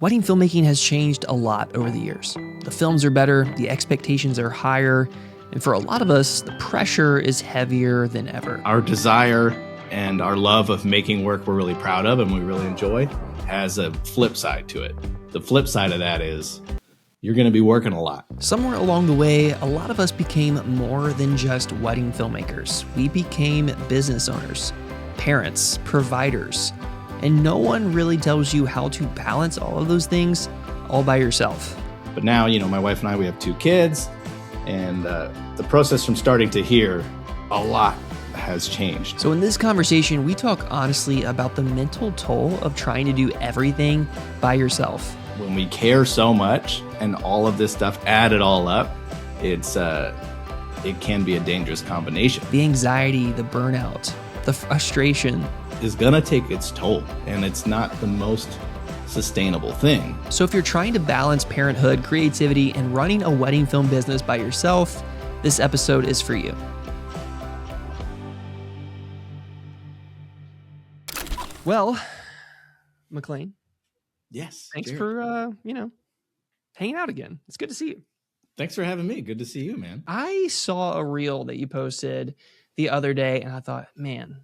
Wedding filmmaking has changed a lot over the years. The films are better, the expectations are higher, and for a lot of us, the pressure is heavier than ever. Our desire and our love of making work we're really proud of and we really enjoy has a flip side to it. The flip side of that is you're going to be working a lot. Somewhere along the way, a lot of us became more than just wedding filmmakers. We became business owners, parents, providers, and no one really tells you how to balance all of those things all by yourself. But now, my wife and I, we have 2 kids, and the process from starting to here, a lot has changed. So in this conversation, we talk honestly about the mental toll of trying to do everything by yourself. When we care so much and all of this stuff added all up, it can be a dangerous combination. The anxiety, the burnout, the frustration is gonna take its toll, and it's not the most sustainable thing. So if you're trying to balance parenthood, creativity, and running a wedding film business by yourself, this episode is for you. Well, Maclean. Yes. Thanks Jared. for, hanging out again. It's good to see you. Thanks for having me. Good to see you, man. I saw a reel that you posted the other day, and I thought, man,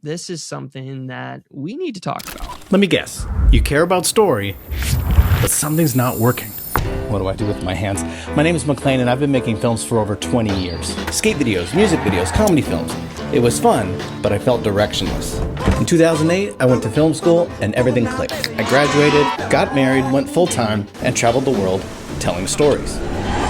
this is something that we need to talk about. Let me guess. You care about story, but something's not working. What do I do with my hands? My name is Maclean, and I've been making films for over 20 years. Skate videos, music videos, comedy films. It was fun, but I felt directionless. In 2008, I went to film school, and everything clicked. I graduated, got married, went full-time, and traveled the world telling stories.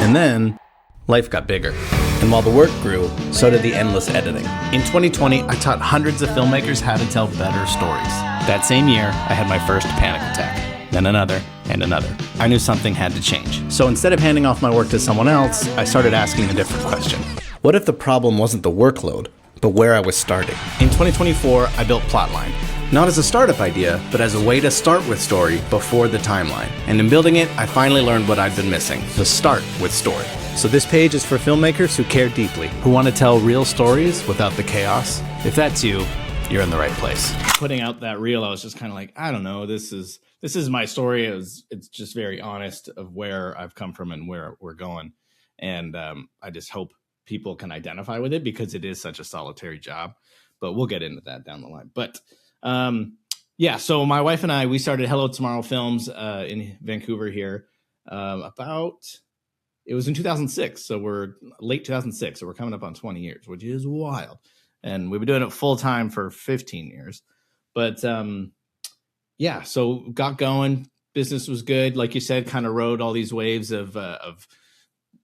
And then, life got bigger. And while the work grew, so did the endless editing. In 2020, I taught hundreds of filmmakers how to tell better stories. That same year, I had my first panic attack. Then another, and another. I knew something had to change. So instead of handing off my work to someone else, I started asking a different question. What if the problem wasn't the workload, but where I was starting? In 2024, I built Plotline. Not as a startup idea, but as a way to start with story before the timeline. And in building it, I finally learned what I'd been missing, the start with story. So this page is for filmmakers who care deeply, who want to tell real stories without the chaos. If that's you, you're in the right place. Putting out that reel, I was just kind of like, I don't know, this is my story. It's just very honest of where I've come from and where we're going. And I just hope people can identify with it because it is such a solitary job. But we'll get into that down the line. But so my wife and I, we started Hello Tomorrow Films in Vancouver here it was in 2006. So we're late 2006. So we're coming up on 20 years, which is wild. And we've been doing it full time for 15 years. But so got going. Business was good. Like you said, kind of rode all these waves of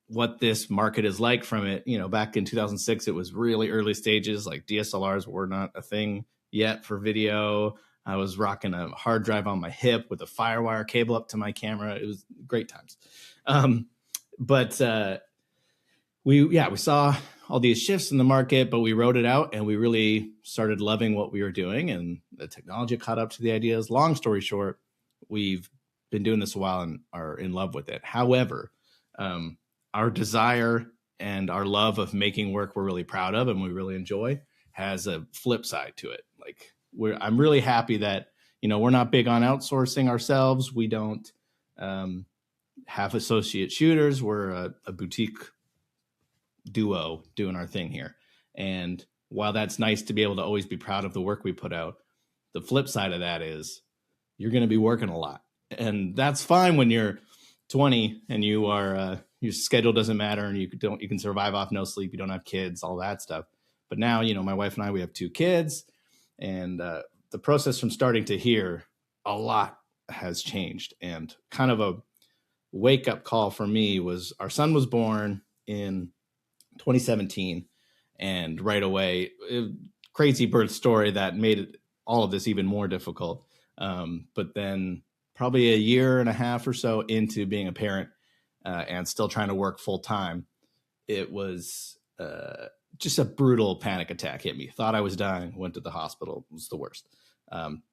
what this market is like from it. Back in 2006, it was really early stages. Like DSLRs were not a thing yet for video. I was rocking a hard drive on my hip with a Firewire cable up to my camera. It was great times. We saw all these shifts in the market, but we wrote it out and we really started loving what we were doing, and the technology caught up to the ideas. Long story short, we've been doing this a while and are in love with it. However, our desire and our love of making work we're really proud of and we really enjoy has a flip side to it. Like I'm really happy that, we're not big on outsourcing ourselves. We don't have associate shooters. We're a boutique duo doing our thing here. And while that's nice to be able to always be proud of the work we put out, the flip side of that is you're going to be working a lot. And that's fine when you're 20 and you are, your schedule doesn't matter and you can survive off no sleep. You don't have kids, all that stuff. But now, my wife and I, we have 2 kids, and the process from starting to here, a lot has changed. And kind of a wake up call for me was our son was born in 2017, and right away, crazy birth story that made all of this even more difficult. But then probably a year and a half or so into being a parent and still trying to work full time, it was just a brutal panic attack hit me. Thought I was dying, went to the hospital. It was the worst.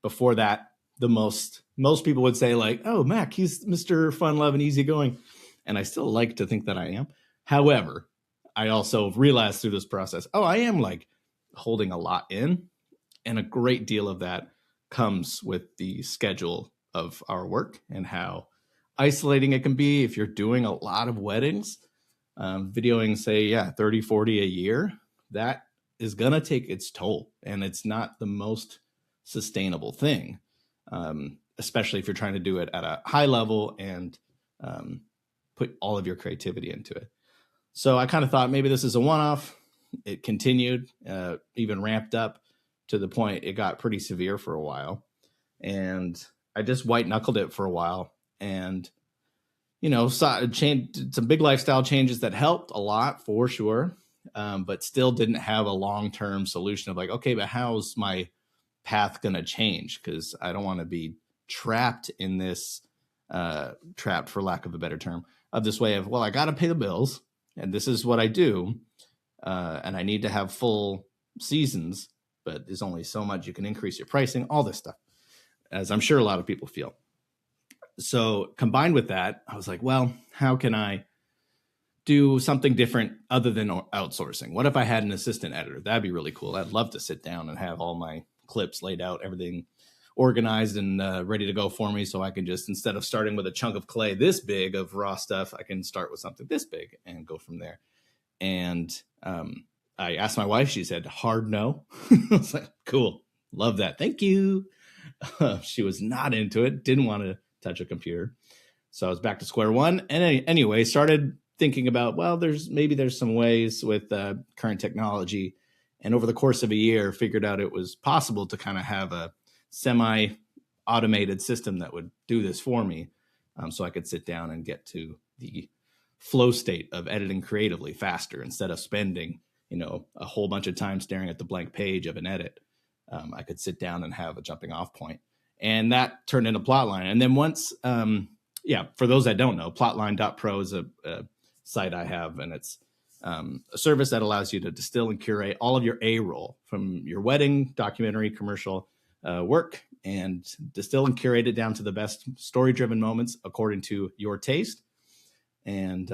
Before that, most people would say like, oh, Mac, he's Mr. Fun, Love, and Easygoing. And I still like to think that I am. However, I also realized through this process, I am like holding a lot in. And a great deal of that comes with the schedule of our work and how isolating it can be if you're doing a lot of weddings. Videoing, say, 30, 40 a year, that is going to take its toll, and it's not the most sustainable thing, especially if you're trying to do it at a high level and put all of your creativity into it. So I kind of thought maybe this is a one-off. It continued, even ramped up to the point it got pretty severe for a while. And I just white knuckled it for a while, and saw some big lifestyle changes that helped a lot for sure, but still didn't have a long-term solution of like, okay, but how's my path going to change? Because I don't want to be trapped in this, trapped for lack of a better term, of this way of, well, I got to pay the bills and this is what I do. And I need to have full seasons, but there's only so much you can increase your pricing, all this stuff, as I'm sure a lot of people feel. So combined with that, I was like, well, how can I do something different other than outsourcing? What if I had an assistant editor? That'd be really cool. I'd love to sit down and have all my clips laid out, everything organized and ready to go for me. So I can just, instead of starting with a chunk of clay this big of raw stuff, I can start with something this big and go from there. And I asked my wife, she said, hard no. I was like, cool. Love that. Thank you. She was not into it. Didn't want to touch a computer. So I was back to square one. And anyway, started thinking about, well, there's some ways with current technology. And over the course of a year, figured out it was possible to kind of have a semi-automated system that would do this for me. So I could sit down and get to the flow state of editing creatively faster instead of spending, a whole bunch of time staring at the blank page of an edit. I could sit down and have a jumping off point. And that turned into Plotline. And then once, for those that don't know, Plotline.pro is a site I have, and it's a service that allows you to distill and curate all of your A-roll from your wedding, documentary, commercial work, and distill and curate it down to the best story-driven moments according to your taste. And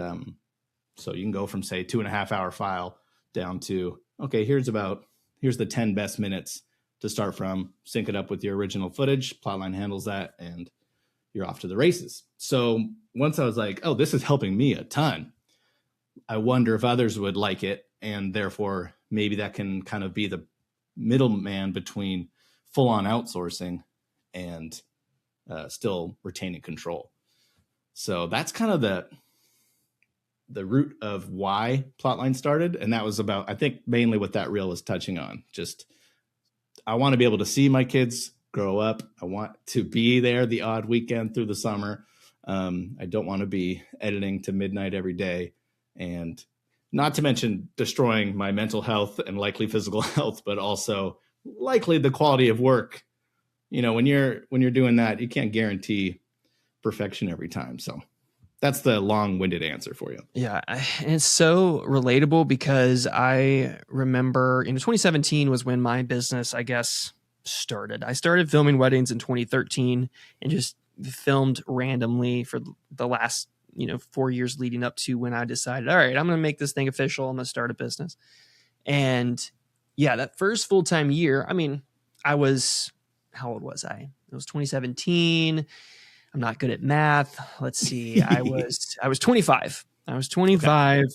so you can go from, say, 2.5 hour file down to, okay, here's the 10 best minutes to start from, sync it up with your original footage. Plotline handles that, and you're off to the races. So once I was like, oh, this is helping me a ton, I wonder if others would like it. And therefore, maybe that can kind of be the middleman between full-on outsourcing and still retaining control. So that's kind of the root of why Plotline started. And that was about, I think, mainly what that reel was touching on. Just, I want to be able to see my kids grow up. I want to be there the odd weekend through the summer. I don't want to be editing to midnight every day, and not to mention destroying my mental health and likely physical health, but also likely the quality of work. When you're doing that, you can't guarantee perfection every time. So that's the long-winded answer for you. Yeah, and it's so relatable because I remember 2017 was when my business, I guess, started. I started filming weddings in 2013 and just filmed randomly for the last 4 years leading up to when I decided, all right, I'm going to make this thing official. I'm going to start a business. And yeah, that first full-time year, how old was I? It was 2017. I'm not good at math. Let's see. I was 25. I was 25. Okay.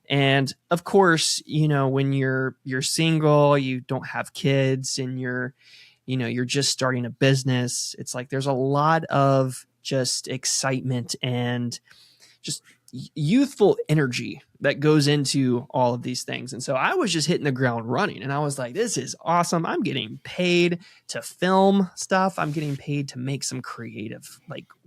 And of course, when you're single, you don't have kids, and you're just starting a business. It's like there's a lot of just excitement and just youthful energy that goes into all of these things. And so I was just hitting the ground running, and I was like, this is awesome. I'm getting paid to film stuff. I'm getting paid to make some creative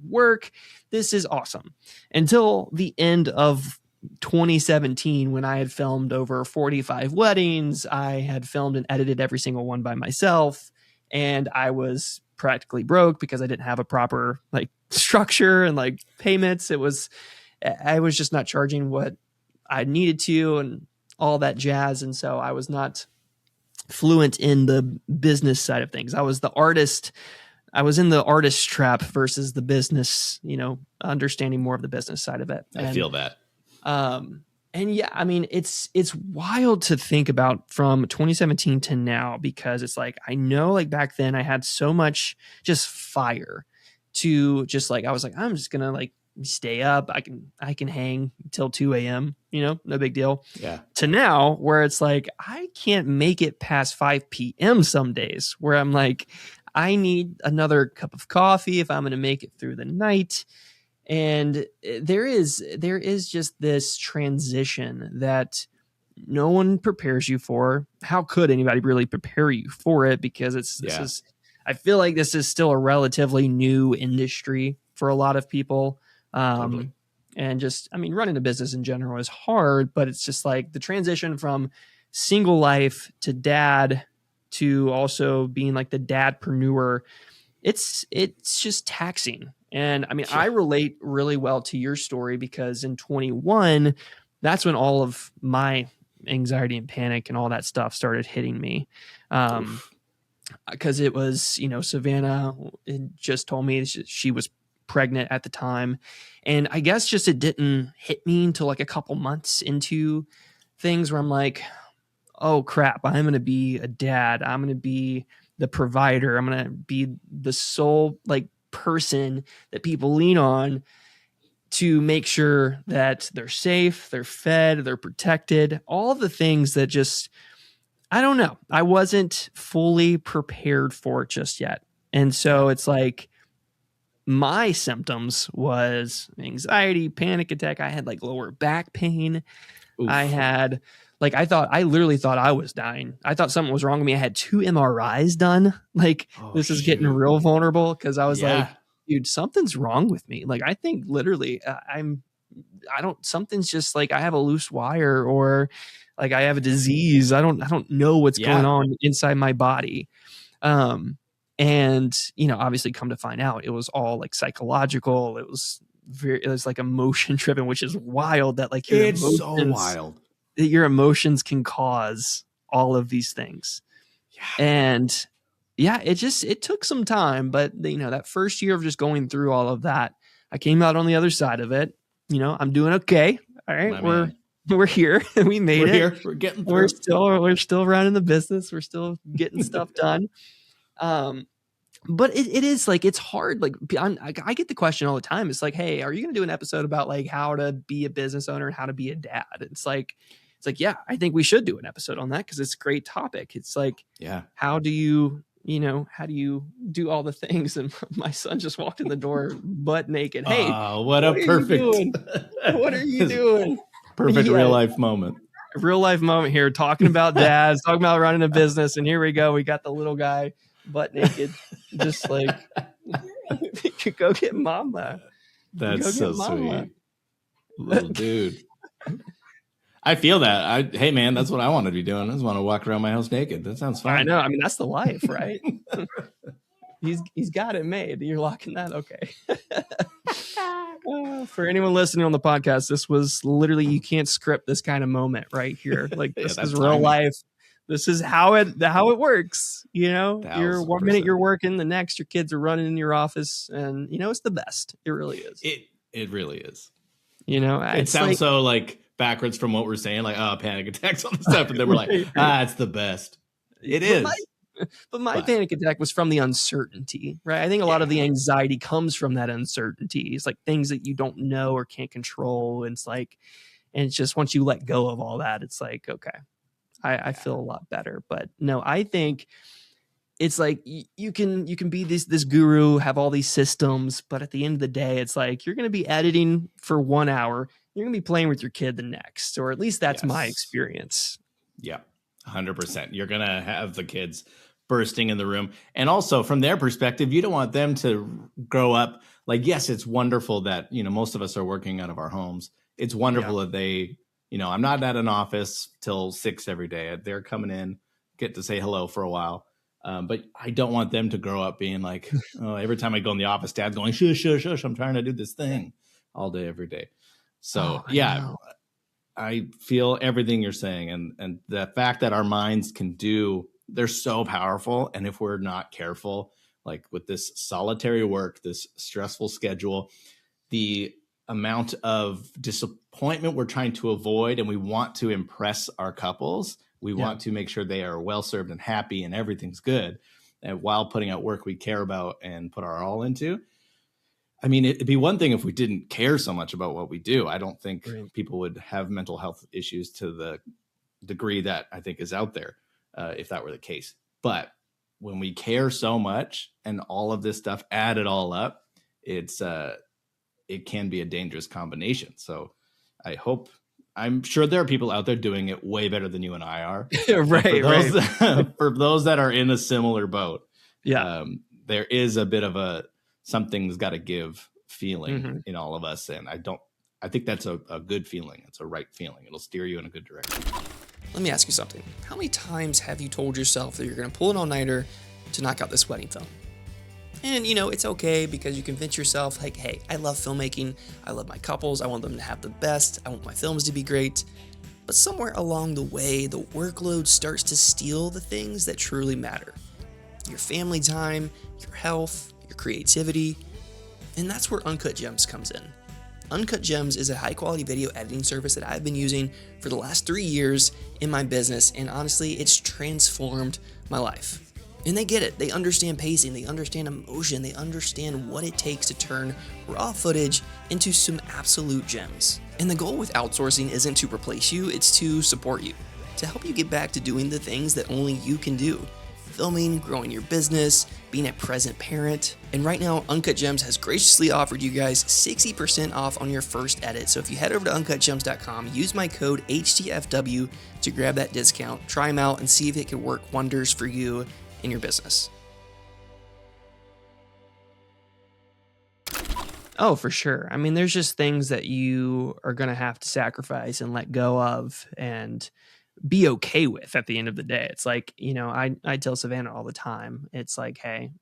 work. This is awesome. Until the end of 2017, when I had filmed over 45 weddings, I had filmed and edited every single one by myself. And I was practically broke because I didn't have a proper structure and payments. I was just not charging what I needed to and all that jazz. And so I was not fluent in the business side of things. I was the artist. I was in the artist trap versus the business, understanding more of the business side of it. I feel that. And yeah, it's wild to think about from 2017 to now, because it's I know back then I had so much just fire to just like, I was like, I'm just going to like stay up. I can hang till 2 a.m., no big deal. Yeah. To now where it's like, I can't make it past 5 p.m. some days, where I'm like, I need another cup of coffee if I'm going to make it through the night. And there is just this transition that no one prepares you for. How could anybody really prepare you for it? Because I feel like this is still a relatively new industry for a lot of people. Totally. And just, I mean, running a business in general is hard, but it's just like the transition from single life to dad to also being like the dadpreneur. It's just taxing. And I mean, I relate really well to your story because in 21, that's when all of my anxiety and panic and all that stuff started hitting me. Because it was, Savannah just told me she was pregnant at the time. And I guess just it didn't hit me until like a couple months into things where I'm like, oh crap, I'm going to be a dad. I'm going to be the provider. I'm going to be the sole like person that people lean on to make sure that they're safe, they're fed, they're protected, all the things that just, I don't know. I wasn't fully prepared for it just yet. And so it's like my symptoms was anxiety, panic attack. I had like lower back pain. Oof. I literally thought I was dying. I thought something was wrong with me. I had 2 MRIs done. Like this is getting real vulnerable because I was like, dude, something's wrong with me. Like, I think literally something's just like, I have a loose wire or like I have a disease. I don't know what's going on inside my body. And, obviously come to find out it was all like psychological. It was like emotion driven, which is wild that like so wild that your emotions can cause all of these things. Yeah. And it took some time, but that first year of just going through all of that, I came out on the other side of it. I'm doing okay. All right. We're here. We made it. Here. We're getting through. We're still running the business. We're still getting stuff done. But it is like, it's hard. Like I get the question all the time. It's like, hey, are you going to do an episode about like how to be a business owner and how to be a dad? It's like, yeah, I think we should do an episode on that because it's a great topic. It's like, how do you do all the things? And my son just walked in the door butt naked. Hey, what a perfect, what are you doing? Perfect real life moment. Real life moment here, talking about dads, talking about running a business. And here we go. We got the little guy butt naked, just like, go get mama. That's so sweet. Little dude. I feel that. Hey man, that's what I want to be doing. I just want to walk around my house naked. That sounds fun. I know. I mean, that's the life, right? He's got it made. You're locking that. Okay. For anyone listening on the podcast, this was literally, you can't script this kind of moment right here. Like this is real life. This is how it works. You're 1 minute you're working, the next your kids are running in your office, and it's the best. It really is. It really is. It sounds so like backwards from what we're saying, like panic attacks, all this stuff, and then we're like, it's the best. It is. But my panic attack was from the uncertainty, right? I think a lot of the anxiety comes from that uncertainty. It's like things that you don't know or can't control. And it's just once you let go of all that, it's like, okay, I feel a lot better. But no, I think it's like you can be this guru, have all these systems, but at the end of the day, it's like you're going to be editing for 1 hour. You're going to be playing with your kid the next, or at least that's my experience. Yeah, 100%. You're going to have the kids bursting in the room. And also from their perspective, you don't want them to grow up like, yes, it's wonderful that, most of us are working out of our homes. It's wonderful that they, I'm not at an office till 6 every day. They're coming in, get to say hello for a while. But I don't want them to grow up being like, every time I go in the office, dad's going, shush, shush, shush. I'm trying to do this thing all day, every day. So I feel everything you're saying. And the fact that our minds can they're so powerful. And if we're not careful, like with this solitary work, this stressful schedule, the amount of disappointment we're trying to avoid, and we want to impress our couples. We want to make sure they are well served and happy and everything's good. And while putting out work we care about and put our all into, I mean, it'd be one thing if we didn't care so much about what we do. I don't think Right. people would have mental health issues to the degree that I think is out there, if that were the case. But when we care so much and all of this stuff added all up, it can be a dangerous combination. So I'm sure there are people out there doing it way better than you and I are. Right. For those that are in a similar boat, Yeah. there is a bit of a something's got to give feeling in all of us. And I think that's a good feeling. It's a right feeling. It'll steer you in a good direction. Let me ask you something. How many times have you told yourself that you're going to pull an all-nighter to knock out this wedding film? And, it's okay because you convince yourself, like, hey, I love filmmaking. I love my couples. I want them to have the best. I want my films to be great. But somewhere along the way, the workload starts to steal the things that truly matter. Your family time, your health, your creativity. And that's where Uncut Gems comes in. Uncut Gems is a high-quality video editing service that I've been using for the last 3 years in my business, and honestly, it's transformed my life. And they get it. They understand pacing, they understand emotion, they understand what it takes to turn raw footage into some absolute gems. And the goal with outsourcing isn't to replace you, it's to support you, to help you get back to doing the things that only you can do. Filming, growing your business, being a present parent. And right now, Uncut Gems has graciously offered you guys 60% off on your first edit. So if you head over to uncutgems.com, use my code HTFW to grab that discount, try them out, and see if it can work wonders for you in your business. Oh, for sure. I mean, there's just things that you are going to have to sacrifice and let go of and be okay with at the end of the day. It's like, I tell Savannah all the time, it's like, hey,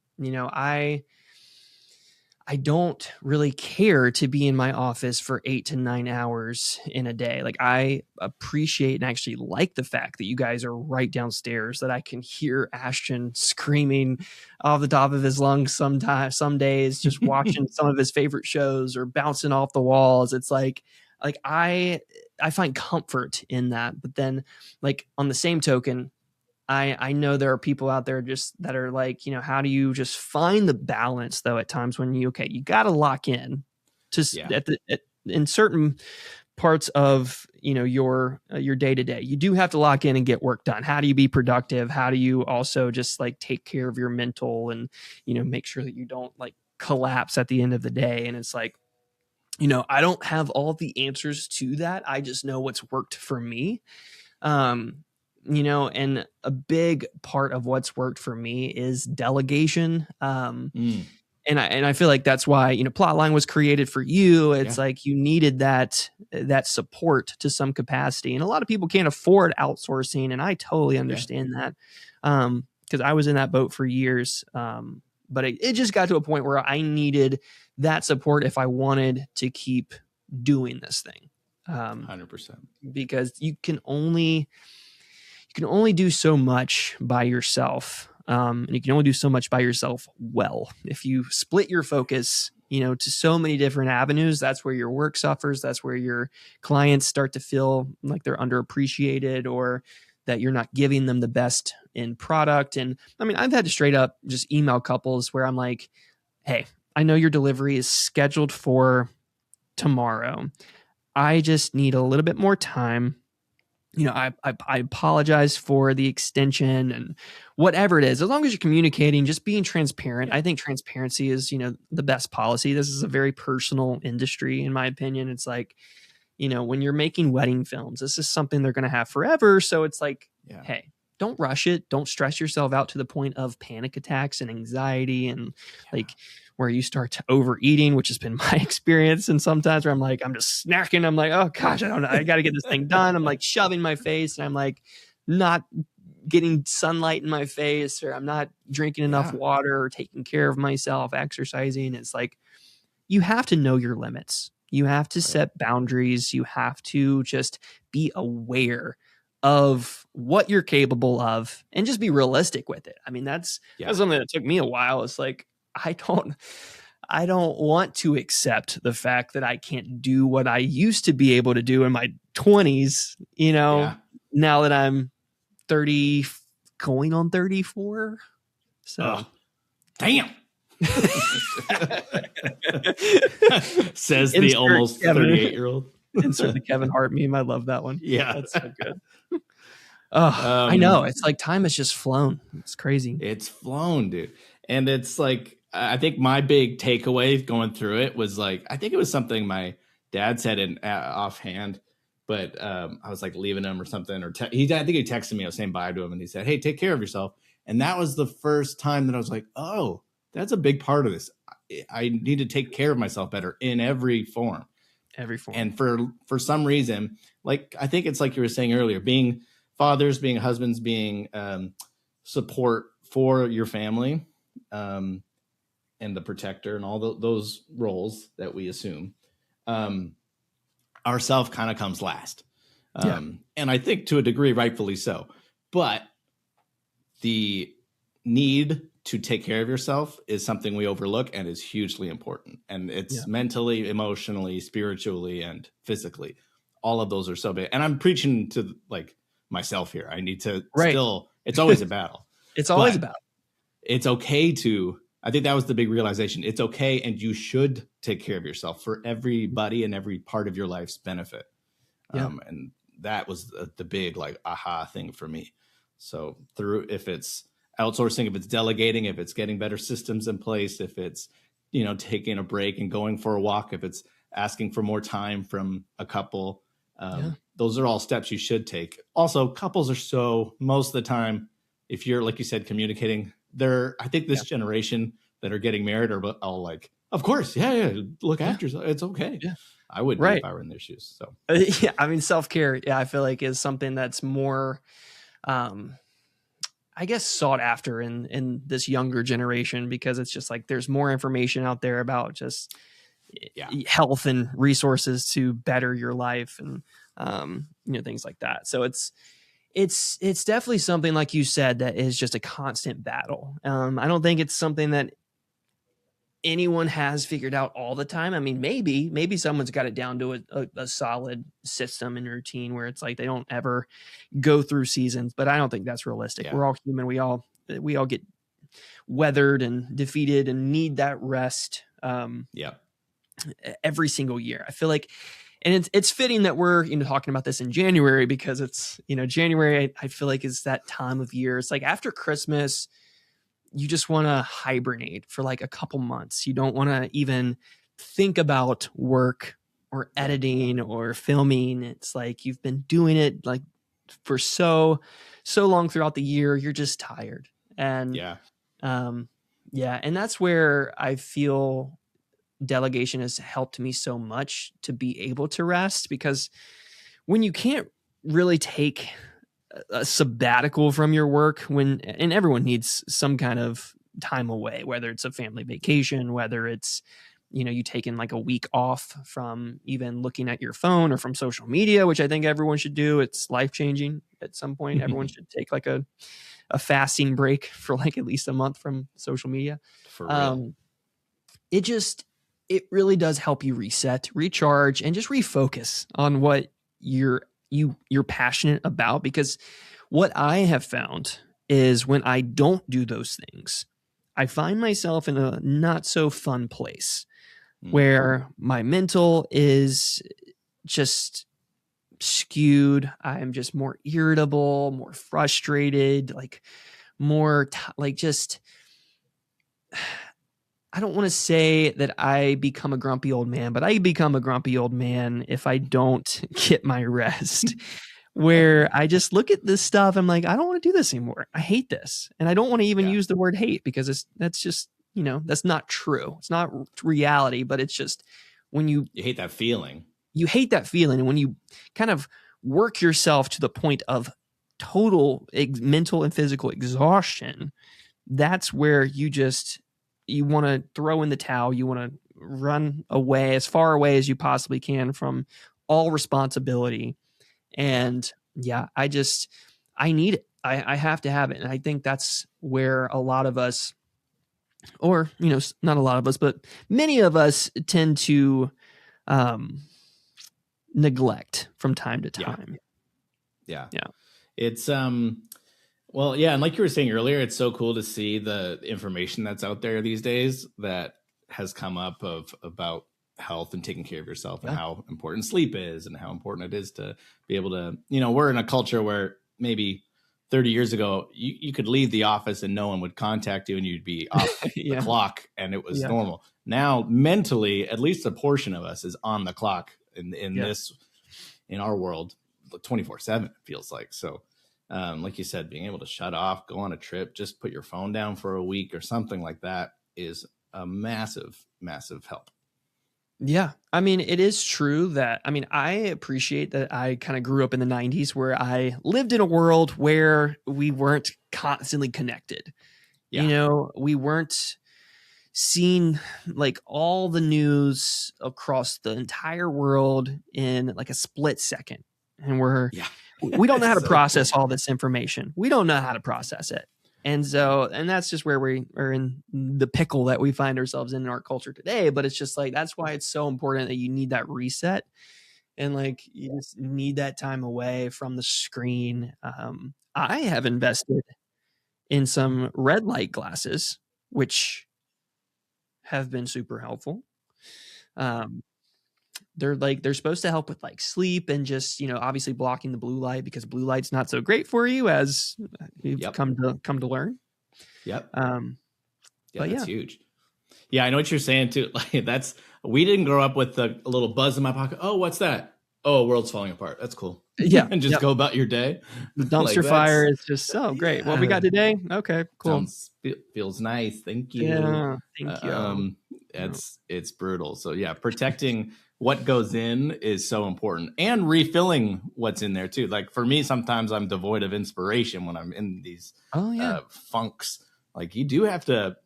I don't really care to be in my office for 8 to 9 hours in a day. Like, I appreciate and actually like the fact that you guys are right downstairs, that I can hear Ashton screaming off the top of his lungs sometimes, some days, just watching some of his favorite shows or bouncing off the walls. It's like I find comfort in that. But then, like, on the same token, I know there are people out there just that are like, how do you just find the balance though at times when you got to lock in to in certain parts of, your day to day. You do have to lock in and get work done. How do you be productive? How do you also just like take care of your mental and, make sure that you don't like collapse at the end of the day? And it's like, I don't have all the answers to that. I just know what's worked for me. And a big part of what's worked for me is delegation. And I feel like that's why, Plotline was created for you. It's like you needed that support to some capacity. And a lot of people can't afford outsourcing. And I totally understand that. Because I was in that boat for years. But it just got to a point where I needed that support if I wanted to keep doing this thing. 100%. Because you can only do so much by yourself. And you can only do so much by yourself well. If you split your focus, to so many different avenues, that's where your work suffers. That's where your clients start to feel like they're underappreciated or that you're not giving them the best in product. And I mean, I've had to straight up just email couples where I'm like, hey, I know your delivery is scheduled for tomorrow. I just need a little bit more time. I apologize for the extension and whatever it is, as long as you're communicating, just being transparent. I think transparency is, the best policy. This is a very personal industry, in my opinion. It's like, when you're making wedding films, this is something they're going to have forever. So it's like, hey, don't rush it. Don't stress yourself out to the point of panic attacks and anxiety and like where you start to overeating, which has been my experience. And sometimes where I'm like, I'm just snacking. I'm like, oh gosh, I don't know. I got to get this thing done. I'm like shoving my face and I'm like not getting sunlight in my face, or I'm not drinking enough water or taking care of myself, exercising. It's like, you have to know your limits. You have to set boundaries. You have to just be aware of what you're capable of and just be realistic with it. I mean, that's something that took me a while. It's like, I don't want to accept the fact that I can't do what I used to be able to do in my 20s, now that I'm 30, going on 34. So, damn. Says the almost 38-year-old. Insert the Kevin Hart meme. I love that one. Yeah. That's so good. Oh, I know. It's like time has just flown. It's crazy. It's flown, dude. And it's like, I think my big takeaway going through it was like, I think it was something my dad said in offhand, but I was like leaving him or something, or I think he texted me. I was saying bye to him, and he said, "Hey, take care of yourself." And that was the first time that I was like, "Oh, that's a big part of this. I need to take care of myself better in every form." And for some reason, like I think it's like you were saying earlier, being fathers, being husbands, being support for your family, and the protector, and all those roles that we assume. Ourself kind of comes last. And I think to a degree, rightfully so. But the need to take care of yourself is something we overlook and is hugely important. And it's mentally, emotionally, spiritually, and physically. All of those are so big. And I'm preaching to like myself here. I need to still, it's always a battle. It's always a battle. It's okay to, I think that was the big realization. It's okay, and you should take care of yourself for everybody and every part of your life's benefit. And that was the big like aha thing for me. So if it's outsourcing, if it's delegating, if it's getting better systems in place, if it's, taking a break and going for a walk, if it's asking for more time from a couple, those are all steps you should take. Also, couples are most of the time, if you're, like you said, communicating, I think this generation that are getting married are all like, of course, look after yourself. It's okay. Yeah. I would if I were in their shoes. So I mean, self-care, I feel like is something that's more, I guess, sought after in this younger generation, because it's just like there's more information out there about just health and resources to better your life and things like that. So it's definitely something, like you said, that is just a constant battle. I don't think it's something that anyone has figured out all the time. I mean, maybe someone's got it down to a solid system and routine where it's like they don't ever go through seasons, but I don't think that's realistic. We're all human. We all get weathered and defeated and need that rest every single year. I feel like, and it's fitting that we're talking about this in January, because it's January I feel like is that time of year. It's like after Christmas, you just want to hibernate for like a couple months. You don't want to even think about work or editing or filming. It's like you've been doing it like for so long throughout the year. You're just tired. And and that's where I feel delegation has helped me so much to be able to rest, because when you can't really take a sabbatical from your work, and everyone needs some kind of time away, whether it's a family vacation, whether it's, you taking like a week off from even looking at your phone or from social media, which I think everyone should do. It's life-changing at some point. Everyone should take like a fasting break for like at least a month from social media. For real. It really does help you reset, recharge, and just refocus on what you're passionate about. Because what I have found is when I don't do those things, I find myself in a not so fun place where my mental is just skewed. I'm just more irritable, more frustrated, like more I don't want to say that I become a grumpy old man, but I become a grumpy old man if I don't get my rest, where I just look at this stuff. I'm like, I don't want to do this anymore. I hate this. And I don't want to even use the word hate, because that's just, that's not true. It's not reality, but it's just when you hate that feeling. You hate that feeling. And when you kind of work yourself to the point of total mental and physical exhaustion, that's where you want to throw in the towel. You want to run away, as far away as you possibly can from all responsibility. And I need it. I have to have it. And I think that's where a lot of us, or, not a lot of us, but many of us tend to neglect from time to time. Yeah. It's, Well, yeah, and like you were saying earlier, it's so cool to see the information that's out there these days that has come up of about health and taking care of yourself and Yeah. how important sleep is and how important it is to be able to, we're in a culture where maybe 30 years ago you could leave the office and no one would contact you and you'd be off the Yeah. clock and it was Yeah. normal. Now, mentally, at least a portion of us is on the clock in Yeah. in our world 24/7, it feels like. So like you said, being able to shut off, go on a trip, just put your phone down for a week or something like that is a massive, massive help. Yeah. I mean, it is true that, I mean, I appreciate that I kind of grew up in the 90s where I lived in a world where we weren't constantly connected. Yeah. You know, we weren't seeing like all the news across the entire world in like a split second. And we don't know how to process all this information. We don't know how to process it. And that's just where we are in the pickle that we find ourselves in our culture today. But it's just like, that's why it's so important that you need that reset. And like, you just need that time away from the screen. I have invested in some red light glasses, which have been super helpful. They're supposed to help with like sleep and just, obviously blocking the blue light because blue light's not so great for you, as you've come to learn. Yep. But that's huge. Yeah, I know what you're saying too. Like we didn't grow up with a little buzz in my pocket. Oh, what's that? Oh, world's falling apart. That's cool. Yeah. And just go about your day. The dumpster fire is just great. What we got today? Okay, cool. Feels nice. Thank you. Yeah, thank you. It's brutal. So yeah, protecting what goes in is so important, and refilling what's in there too. Like for me, sometimes I'm devoid of inspiration when I'm in these funks. Like you do have to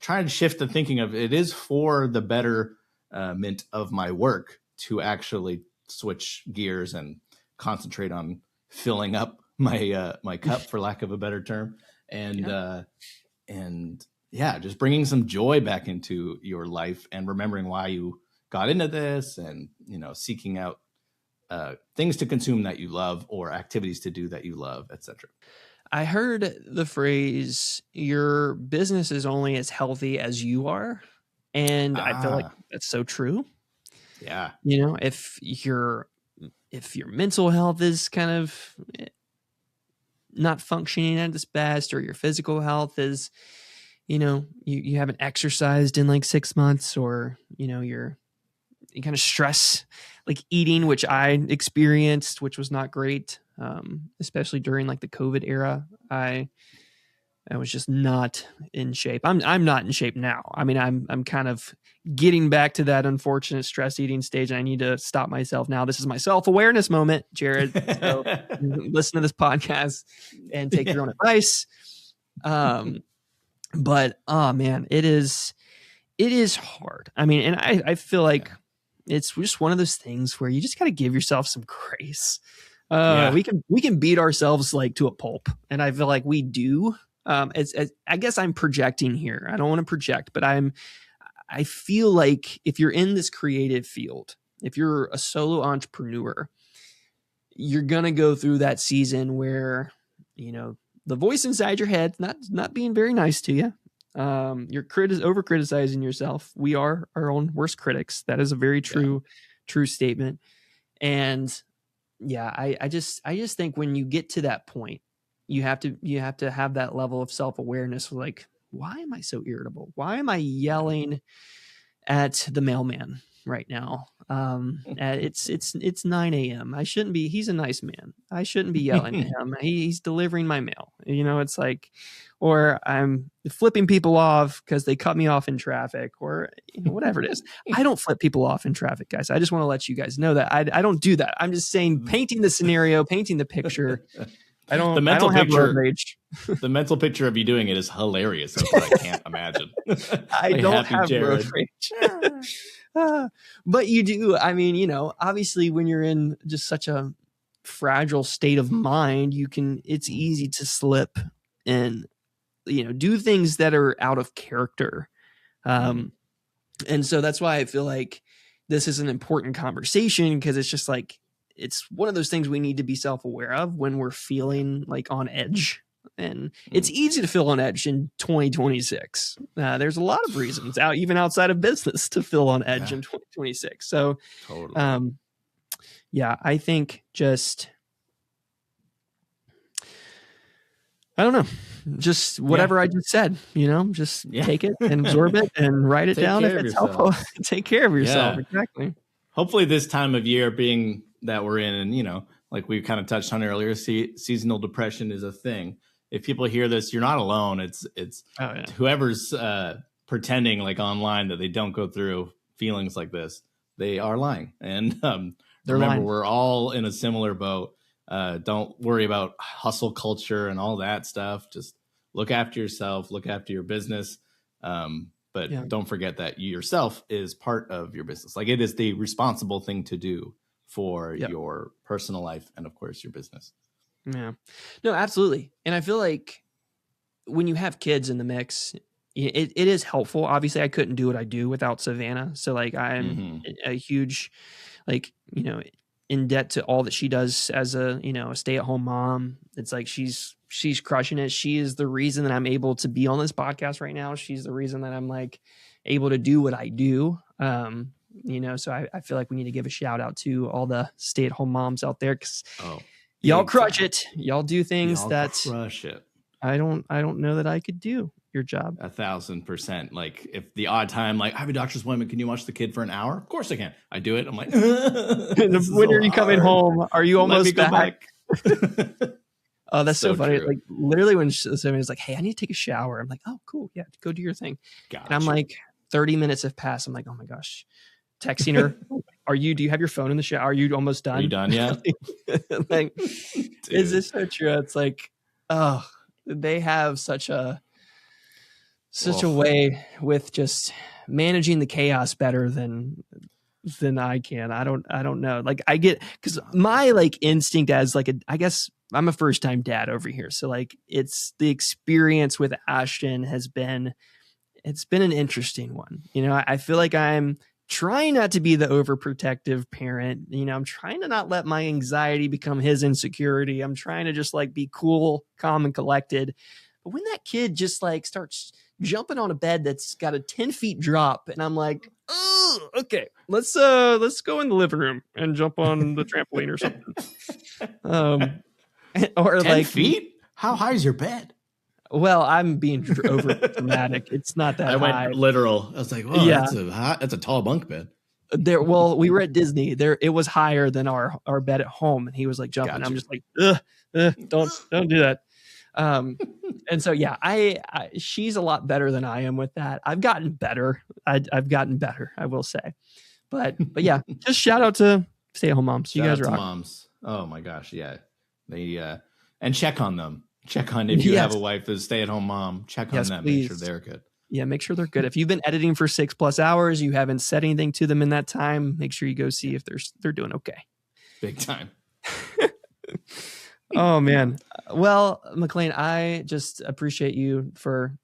try and shift the thinking of it is for the betterment of my work to actually switch gears and concentrate on filling up my my cup, for lack of a better term, and just bringing some joy back into your life and remembering why you got into this, and seeking out things to consume that you love or activities to do that you love, etc. I heard the phrase, your business is only as healthy as you are. And I feel like that's so true. Yeah. If your mental health is kind of not functioning at its best, or your physical health is, you haven't exercised in like 6 months, or, you kind of stress like eating, which I experienced, which was not great. Especially during like the COVID era, I was just not in shape. I'm not in shape now. I mean, I'm kind of getting back to that unfortunate stress eating stage, and I need to stop myself now. This is my self-awareness moment, Jared. So listen to this podcast and take your own advice. But oh man, it is hard. I mean, and I feel like it's just one of those things where you just got to give yourself some grace. We can beat ourselves like to a pulp, and I feel like we do. I guess I'm projecting here. I don't want to project, but I feel like if you're in this creative field, if you're a solo entrepreneur, you're gonna go through that season where the voice inside your head not being very nice to you. You're over criticizing yourself. We are our own worst critics. That is a very true statement. And yeah, I just think when you get to that point, you have to have that level of self-awareness. Like, why am I so irritable? Why am I yelling at the mailman right now? It's 9 a.m. I shouldn't be. He's a nice man. I shouldn't be yelling at him. He's delivering my mail. It's like, or I'm flipping people off because they cut me off in traffic, or whatever it is. I don't flip people off in traffic, guys. I just want to let you guys know that I don't do that. I'm just saying, painting the scenario, painting the picture. I don't have road rage. The mental picture of you doing it is hilarious. That's what I can't imagine. I don't have road rage. But you do. I mean, obviously when you're in just such a fragile state of mind, it's easy to slip and, do things that are out of character. And so that's why I feel like this is an important conversation, because it's just like, it's one of those things we need to be self-aware of when we're feeling like on edge And it's easy to feel on edge in 2026. There's a lot of reasons even outside of business to feel on edge in 2026. So, Totally. yeah, I think I don't know, just whatever I just said, just take it and absorb it and write it down if it's helpful. Take care of yourself. Exactly. Hopefully this time of year, being that we're in, and, like we kind of touched on earlier, seasonal depression is a thing. If people hear this, you're not alone. It's whoever's pretending like online that they don't go through feelings like this, they are lying. And remember, we're all in a similar boat. Don't worry about hustle culture and all that stuff. Just look after yourself, look after your business. But don't forget that you yourself is part of your business. Like, it is the responsible thing to do for your personal life and, of course, your business. Yeah, no, absolutely. And I feel like when you have kids in the mix, it is helpful. Obviously, I couldn't do what I do without Savannah. So like, I'm a huge, in debt to all that she does as a stay-at-home mom. It's like she's crushing it. She is the reason that I'm able to be on this podcast right now. She's the reason that I'm like able to do what I do. So I feel like we need to give a shout out to all the stay-at-home moms out there, because y'all crush it. Y'all do things that crush it. I don't know that I could do your job. 1,000%. Like, if the odd time, like, I have a doctor's appointment, can you watch the kid for an hour? Of course I can. I do it. I'm like, when are you coming home? Are you almost back? Oh, that's so funny. True. Like, literally when somebody's like, hey, I need to take a shower, I'm like, oh, cool. Yeah, go do your thing. Gotcha. And I'm like, 30 minutes have passed. I'm like, oh my gosh. Texting her, do you have your phone in the shower? Are you almost done? Are you done yet? Like, is this so true? It's like, oh, they have such a way with just managing the chaos better than I can. I don't know. Like, I get, because my like instinct as like I guess I'm a first time dad over here. So like, it's the experience with Ashton it's been an interesting one. I feel like I'm trying not to be the overprotective parent. I'm trying to not let my anxiety become his insecurity. I'm trying to just like be cool, calm, and collected. But when that kid just like starts jumping on a bed that's got a 10 feet drop, and I'm like, oh, okay, let's go in the living room and jump on the trampoline or something. Or 10 like feet? How high is your bed? Well, I'm being over dramatic. It's not that high. Went literal. I was like, "Well, that's a tall bunk bed." We were at Disney. It was higher than our bed at home, and he was like jumping. Gotcha. I'm just like, don't do that. And so she's a lot better than I am with that. I've gotten better. I've gotten better, I will say. But yeah, just shout out to stay-at-home moms. You guys rock. Moms. Oh my gosh, yeah. They and check on them. Check on if you have a wife that's a stay-at-home mom. Check on them. Please. Make sure they're good. Yeah, make sure they're good. If you've been editing for 6+ hours, you haven't said anything to them in that time, make sure you go see if they're doing okay. Big time. Oh man. Well, Maclean, I just appreciate you for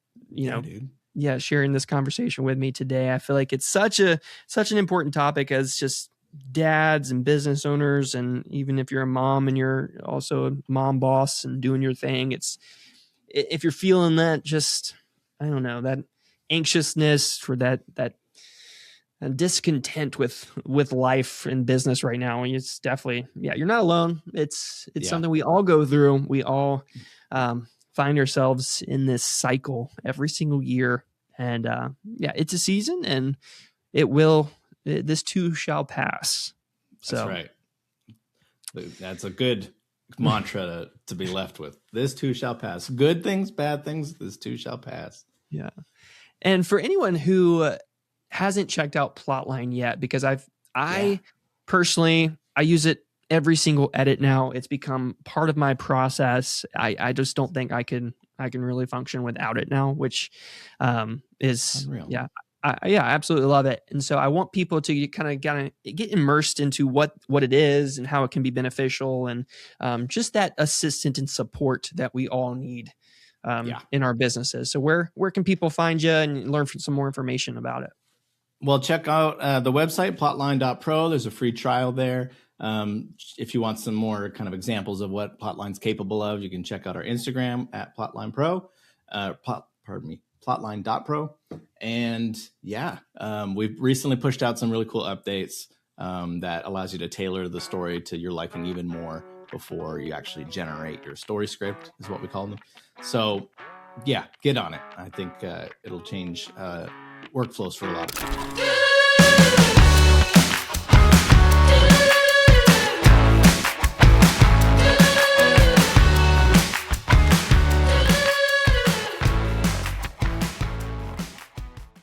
sharing this conversation with me today. I feel like it's such an important topic as just dads and business owners, and even if you're a mom and you're also a mom boss and doing your thing, if you're feeling that, just, I don't know, that anxiousness for that discontent with life and business right now, it's definitely, you're not alone. It's something we all go through. We all find ourselves in this cycle every single year, and it's a season, and this too shall pass. So that's right. That's a good mantra to be left with. This too shall pass. Good things, bad things, this too shall pass. Yeah. And for anyone who hasn't checked out Plotline yet, because I personally, I use it every single edit now. It's become part of my process. I just don't think I can really function without it now, which is unreal. I absolutely love it. And so I want people to kind of get immersed into what it is and how it can be beneficial, and just that assistant and support that we all need in our businesses. So where can people find you and learn some more information about it? Well, check out the website, plotline.pro. There's a free trial there. If you want some more kind of examples of what Plotline's capable of, you can check out our Instagram at Plotline Pro, Plotline.pro. And we've recently pushed out some really cool updates that allows you to tailor the story to your liking even more before you actually generate your story script, is what we call them. So yeah, get on it. I think it'll change workflows for a lot of people.